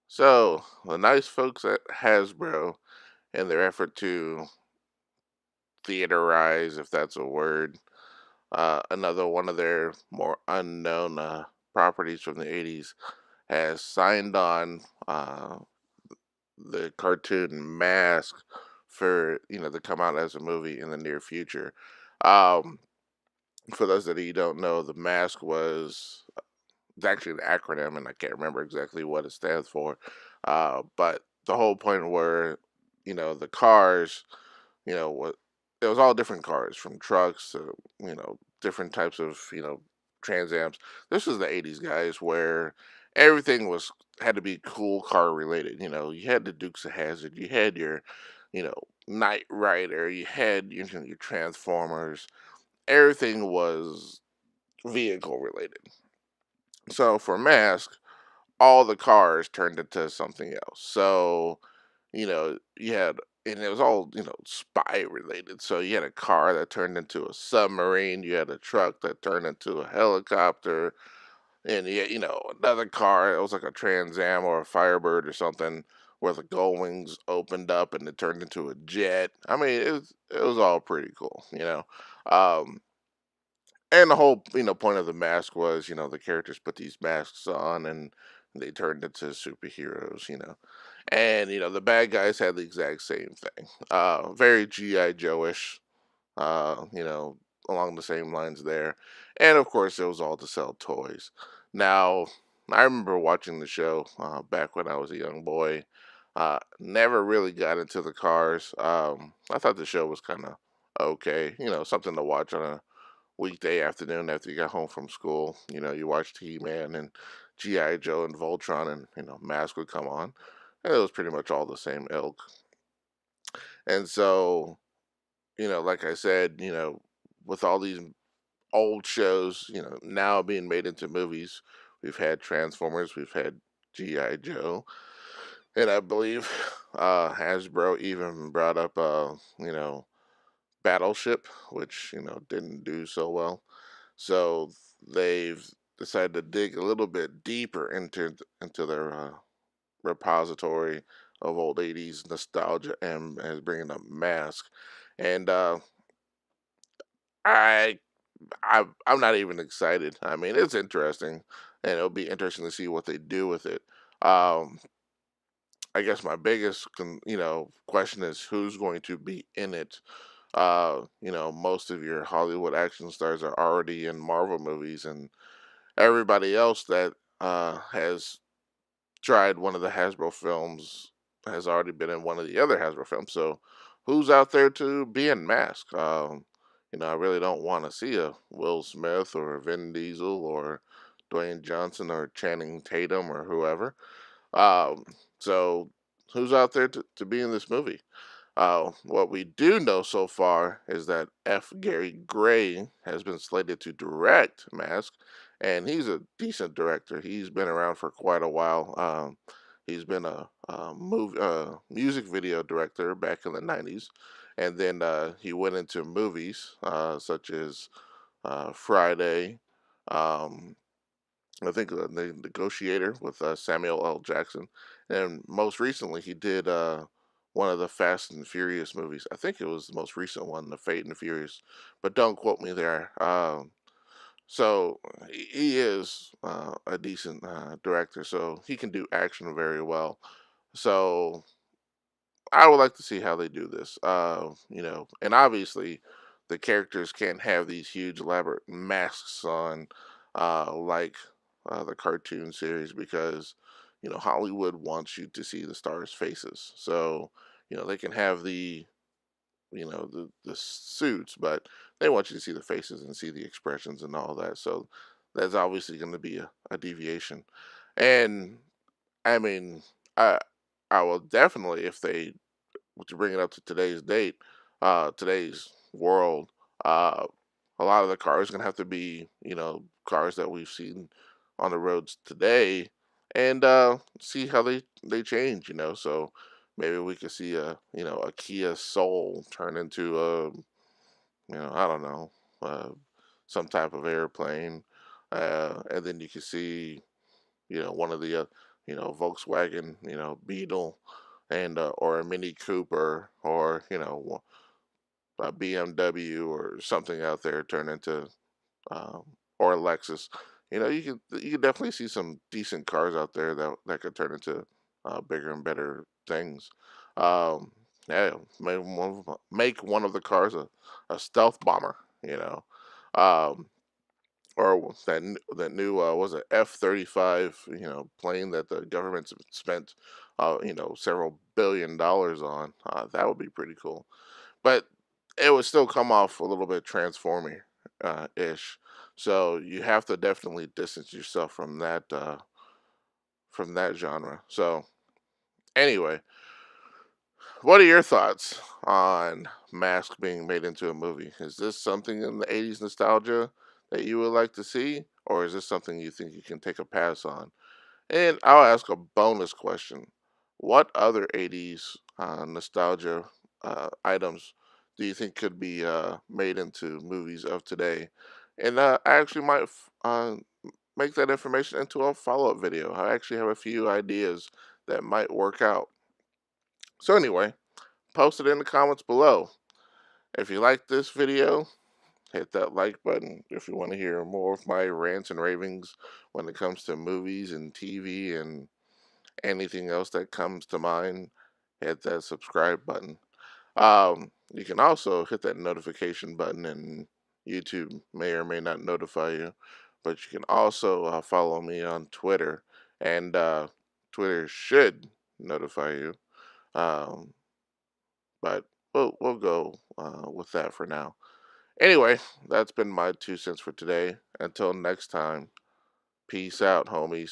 So, the nice folks at Hasbro, in their effort to theaterize, if that's a word, another one of their more unknown properties from the 80s, has signed on the cartoon Mask for, to come out as a movie in the near future. Um, for those that you don't know, the Mask was it's actually an acronym, and I can't remember exactly what it stands for. But the whole point where, the cars, what it was all different cars from trucks to, different types of, Trans Ams. This was the 80s, guys, where everything was had to be cool car related. You had the Dukes of Hazzard, you had your, Knight Rider, you had your Transformers. Everything was vehicle related. So for Mask, all the cars turned into something else. So, you had, and it was all, spy related. So you had a car that turned into a submarine, you had a truck that turned into a helicopter, and another car, it was like a Trans Am or a Firebird or something, where the gull wings opened up and it turned into a jet. I mean, it was all pretty cool. Um, and the whole, point of the mask was, the characters put these masks on and they turned into superheroes, And, the bad guys had the exact same thing. Very G.I. Joe-ish, along the same lines there. And of course, it was all to sell toys. Now, I remember watching the show back when I was a young boy. Never really got into the cars. I thought the show was kind of okay, something to watch on a weekday afternoon after you got home from school. You watched He-Man and G.I. Joe and Voltron, and Mask would come on. And it was pretty much all the same ilk. And so, like I said, with all these old shows, now being made into movies, we've had Transformers, we've had G.I. Joe, and I believe Hasbro even brought up, Battleship, which, didn't do so well. So they've decided to dig a little bit deeper into their repository of old 80s nostalgia and is bringing up Mask. And I, I'm not even excited. I mean, it's interesting, and it'll be interesting to see what they do with it. Um, I guess my biggest, question is who's going to be in it. Most of your Hollywood action stars are already in Marvel movies, and everybody else that has tried one of the Hasbro films has already been in one of the other Hasbro films. So, who's out there to be in Mask? I really don't want to see a Will Smith or a Vin Diesel or Dwayne Johnson or Channing Tatum or whoever. Um, so, who's out there to be in this movie? What we do know so far is that F. Gary Gray has been slated to direct Mask, and he's a decent director. He's been around for quite a while. He's been music video director back in the 90s, and then he went into movies such as Friday. Um, I think the Negotiator with Samuel L. Jackson, and most recently he did one of the Fast and Furious movies. I think it was the most recent one, the Fate and the Furious, but don't quote me there. So he is a decent director, so he can do action very well. So I would like to see how they do this. And obviously the characters can't have these huge elaborate masks on, like the cartoon series because Hollywood wants you to see the stars' faces. So they can have the suits, but they want you to see the faces and see the expressions and all that. So that's obviously going to be a deviation. And I mean, I I will definitely, if they to bring it up to today's date, today's world, uh, a lot of the cars gonna have to be, cars that we've seen on the roads today, and see how they change. So maybe we could see a Kia Soul turn into I don't know, some type of airplane, and then you can see one of the Volkswagen, Beetle, and or a Mini Cooper, or a BMW or something out there turn into, um, or a Lexus. You could definitely see some decent cars out there that could turn into bigger and better things. Um, yeah, make one of the cars a stealth bomber. Um, or that new was it F-35 plane that the government spent several $billion on. That would be pretty cool, but it would still come off a little bit transforming ish. So you have to definitely distance yourself from that genre. So anyway, what are your thoughts on Mask being made into a movie? Is this something in the 80s nostalgia that you would like to see, or is this something you think you can take a pass on? And I'll ask a bonus question. What other 80s nostalgia items do you think could be made into movies of today? And I actually might make that information into a follow up video. I actually have a few ideas that might work out. So, anyway, post it in the comments below. If you like this video, hit that like button. If you want to hear more of my rants and ravings when it comes to movies and TV and anything else that comes to mind, hit that subscribe button. You can also hit that notification button, and YouTube may or may not notify you. But you can also follow me on Twitter, and Twitter should notify you. Um, but we'll go with that for now. Anyway, that's been my 2 cents for today. Until next time, peace out, homies.